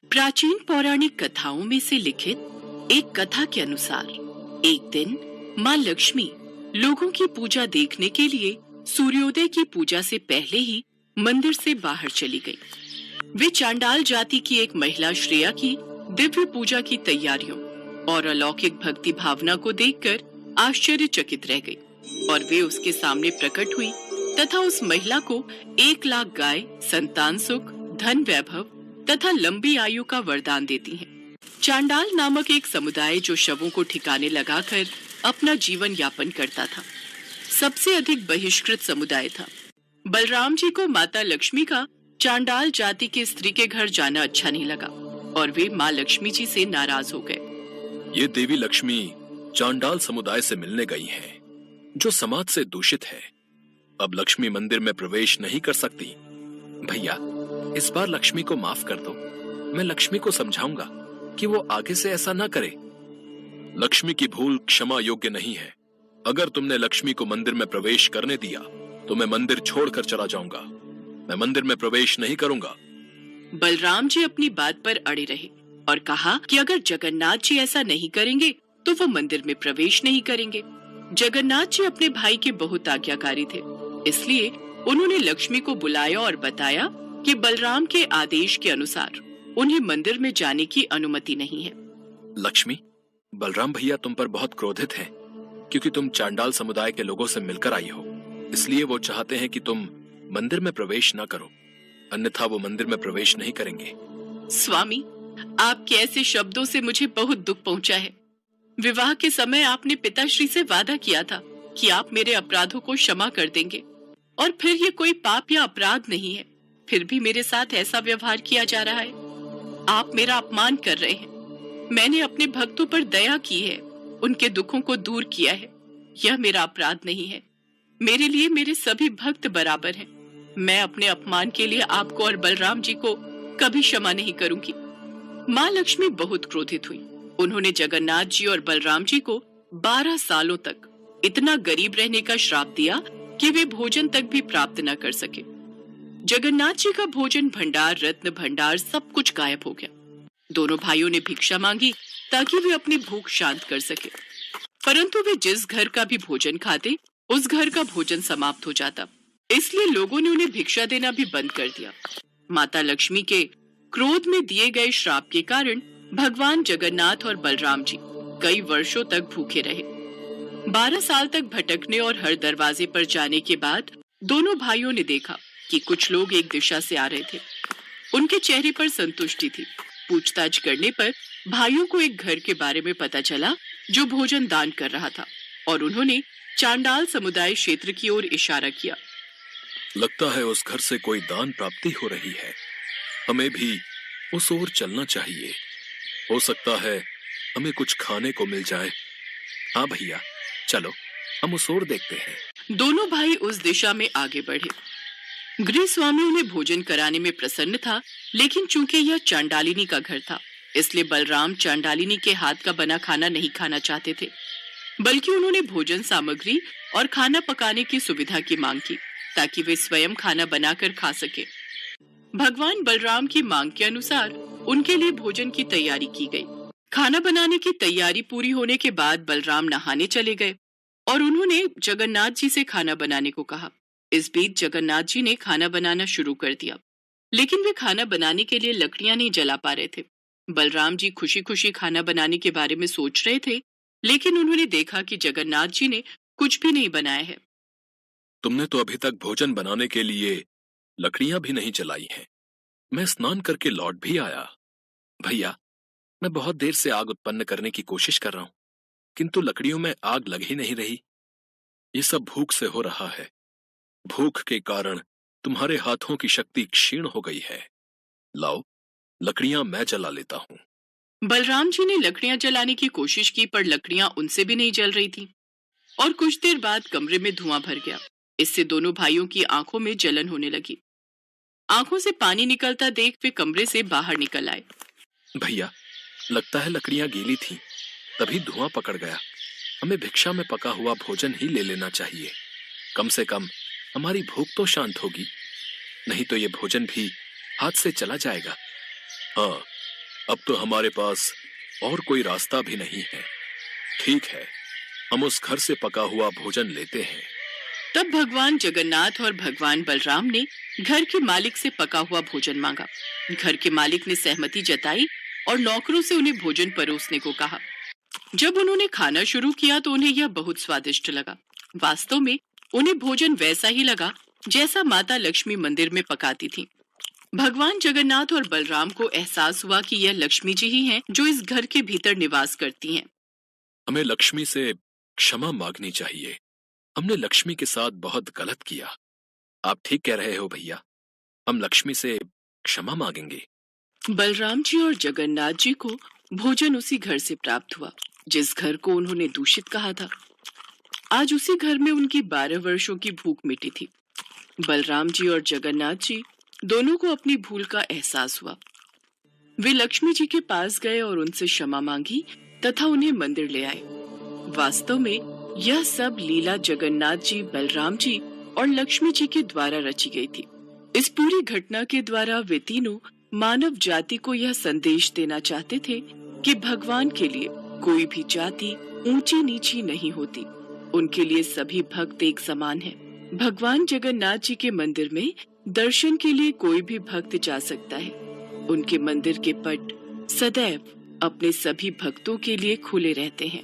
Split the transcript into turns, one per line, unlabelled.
प्राचीन पौराणिक कथाओं में से लिखित एक कथा के अनुसार एक दिन माँ लक्ष्मी लोगों की पूजा देखने के लिए सूर्योदय की पूजा से पहले ही मंदिर से बाहर चली गई। वे चांडाल जाति की एक महिला श्रेया की दिव्य पूजा की तैयारियों और अलौकिक भक्ति भावना को देखकर आश्चर्यचकित रह गई और वे उसके सामने प्रकट हुई तथा उस महिला को 1 लाख गाय, संतान सुख, धन वैभव तथा लंबी आयु का वरदान देती हैं। चांडाल नामक एक समुदाय जो शवों को ठिकाने लगाकर अपना जीवन यापन करता था, सबसे अधिक बहिष्कृत समुदाय था। बलराम जी को माता लक्ष्मी का चांडाल जाति की स्त्री के घर जाना अच्छा नहीं लगा और वे माँ लक्ष्मी जी से नाराज हो गए।
ये देवी लक्ष्मी चांडाल समुदाय से मिलने गई हैं, जो समाज से दूषित है। अब लक्ष्मी मंदिर में प्रवेश नहीं कर सकती। भैया, इस बार लक्ष्मी को माफ कर दो। मैं लक्ष्मी को समझाऊंगा कि वो आगे से ऐसा ना करे। लक्ष्मी की भूल क्षमा योग्य नहीं है। अगर तुमने लक्ष्मी को मंदिर में प्रवेश करने दिया तो मैं मंदिर छोड़कर चला जाऊंगा। मैं मंदिर में प्रवेश नहीं करूंगा।
बलराम जी अपनी बात पर अड़े रहे और कहा कि अगर जगन्नाथ जी ऐसा नहीं करेंगे तो वो मंदिर में प्रवेश नहीं करेंगे। जगन्नाथ जी अपने भाई के बहुत आज्ञाकारी थे, इसलिए उन्होंने लक्ष्मी को बुलाया और बताया कि बलराम के आदेश के अनुसार उन्हें मंदिर में जाने की अनुमति नहीं है।
लक्ष्मी, बलराम भैया तुम पर बहुत क्रोधित हैं क्योंकि तुम चांडाल समुदाय के लोगों से मिलकर आई हो। इसलिए वो चाहते हैं कि तुम मंदिर में प्रवेश न करो, अन्यथा वो मंदिर में प्रवेश नहीं करेंगे।
स्वामी, आपके ऐसे शब्दों से मुझे बहुत दुख पहुंचा है। विवाह के समय आपने पिताश्री से वादा किया था कि आप मेरे अपराधों को क्षमा कर देंगे और फिर ये कोई पाप या अपराध नहीं है, फिर भी मेरे साथ ऐसा व्यवहार किया जा रहा है। आप मेरा अपमान कर रहे हैं। मैंने अपने भक्तों पर दया की है, उनके दुखों को दूर किया है। यह मेरा अपराध नहीं है। मेरे लिए मेरे सभी भक्त बराबर हैं। मैं अपने अपमान के लिए आपको और बलराम जी को कभी क्षमा नहीं करूंगी। माँ लक्ष्मी बहुत क्रोधित हुई। उन्होंने जगन्नाथ जी और बलराम जी को 12 सालों तक इतना गरीब रहने का श्राप दिया कि वे भोजन तक भी प्राप्त न कर सके। जगन्नाथ जी का भोजन भंडार, रत्न भंडार सब कुछ गायब हो गया। दोनों भाइयों ने भिक्षा मांगी ताकि वे अपनी भूख शांत कर सके, परंतु वे जिस घर का भी भोजन खाते उस घर का भोजन समाप्त हो जाता, इसलिए लोगों ने उन्हें भिक्षा देना भी बंद कर दिया। माता लक्ष्मी के क्रोध में दिए गए श्राप के कारण भगवान जगन्नाथ और बलराम जी कई वर्षों तक भूखे रहे। 12 साल तक भटकने और हर दरवाजे पर जाने के बाद दोनों भाइयों ने देखा कि कुछ लोग एक दिशा से आ रहे थे। उनके चेहरे पर संतुष्टि थी। पूछताछ करने पर भाइयों को एक घर के बारे में पता चला जो भोजन दान कर रहा था और उन्होंने चांडाल समुदाय क्षेत्र की ओर इशारा किया।
लगता है उस घर से कोई दान प्राप्ति हो रही है। हमें भी उस ओर चलना चाहिए। हो सकता है हमें कुछ खाने को मिल जाए। हाँ भैया, चलो हम उस ओर देखते हैं।
दोनों भाई उस दिशा में आगे बढ़े। गृह स्वामी उन्हें भोजन कराने में प्रसन्न था, लेकिन चूंकि यह चांडालिनी का घर था, इसलिए बलराम चांडालिनी के हाथ का बना खाना नहीं खाना चाहते थे, बल्कि उन्होंने भोजन सामग्री और खाना पकाने की सुविधा की मांग की ताकि वे स्वयं खाना बनाकर खा सके। भगवान बलराम की मांग के अनुसार उनके लिए भोजन की तैयारी की गई। खाना बनाने की तैयारी पूरी होने के बाद बलराम नहाने चले गए और उन्होंने जगन्नाथ जी से खाना बनाने को कहा। इस बीच जगन्नाथ जी ने खाना बनाना शुरू कर दिया, लेकिन वे खाना बनाने के लिए लकड़ियां नहीं जला पा रहे थे। बलराम जी खुशी खुशी खाना बनाने के बारे में सोच रहे थे, लेकिन उन्होंने देखा कि जगन्नाथ जी ने कुछ भी नहीं बनाया है।
तुमने तो अभी तक भोजन बनाने के लिए लकड़ियां भी नहीं जलाई हैं। मैं स्नान करके लौट भी आया। भैया, मैं बहुत देर से आग उत्पन्न करने की कोशिश कर रहा हूं, किंतु लकड़ियों में आग लग ही नहीं रही। ये सब भूख से हो रहा है। भूख के कारण तुम्हारे हाथों की शक्ति क्षीण हो गई है। लाओ, लकड़ियां मैं जला लेता हूं।
बलराम जी ने लकड़ियां जलाने की कोशिश की, पर लकड़ियां उनसे भी नहीं जल रही थी और कुछ देर बाद कमरे में धुआं भर गया। इससे दोनों भाइयों की आंखों में जलन होने लगी। आंखों से पानी निकलता देख वे कमरे से बाहर निकल आए।
भैया, लगता है लकड़ियां गीली थीं, तभी धुआं पकड़ गया। हमें भिक्षा में पका हुआ भोजन ही ले लेना चाहिए। कम से कम हमारी भूख तो शांत होगी, नहीं तो ये भोजन भी हाथ से चला जाएगा। हाँ, अब तो हमारे पास और कोई रास्ता भी नहीं है। ठीक है, हम उस घर से पका हुआ भोजन लेते हैं।
तब भगवान जगन्नाथ और भगवान बलराम ने घर के मालिक से पका हुआ भोजन मांगा। घर के मालिक ने सहमति जताई और नौकरों से उन्हें भोजन परोसने को कहा। जब उन्होंने खाना शुरू किया तो उन्हें यह बहुत स्वादिष्ट लगा। वास्तव में उन्हें भोजन वैसा ही लगा जैसा माता लक्ष्मी मंदिर में पकाती थी। भगवान जगन्नाथ और बलराम को एहसास हुआ कि यह लक्ष्मी जी ही हैं जो इस घर के भीतर निवास करती हैं।
हमें लक्ष्मी से क्षमा मांगनी चाहिए। हमने लक्ष्मी के साथ बहुत गलत किया। आप ठीक कह रहे हो भैया, हम लक्ष्मी से क्षमा मांगेंगे।
बलराम जी और जगन्नाथ जी को भोजन उसी घर से प्राप्त हुआ जिस घर को उन्होंने दूषित कहा था। आज उसी घर में उनकी 12 वर्षों की भूख मिटी थी। बलराम जी और जगन्नाथ जी दोनों को अपनी भूल का एहसास हुआ। वे लक्ष्मी जी के पास गए और उनसे क्षमा मांगी तथा उन्हें मंदिर ले आए। वास्तव में यह सब लीला जगन्नाथ जी, बलराम जी और लक्ष्मी जी के द्वारा रची गई थी। इस पूरी घटना के द्वारा वे तीनों मानव जाति को यह संदेश देना चाहते थे कि भगवान के लिए कोई भी जाति ऊंची नीची नहीं होती। उनके लिए सभी भक्त एक समान हैं। भगवान जगन्नाथ जी के मंदिर में दर्शन के लिए कोई भी भक्त जा सकता है। उनके मंदिर के पट सदैव अपने सभी भक्तों के लिए खुले रहते हैं।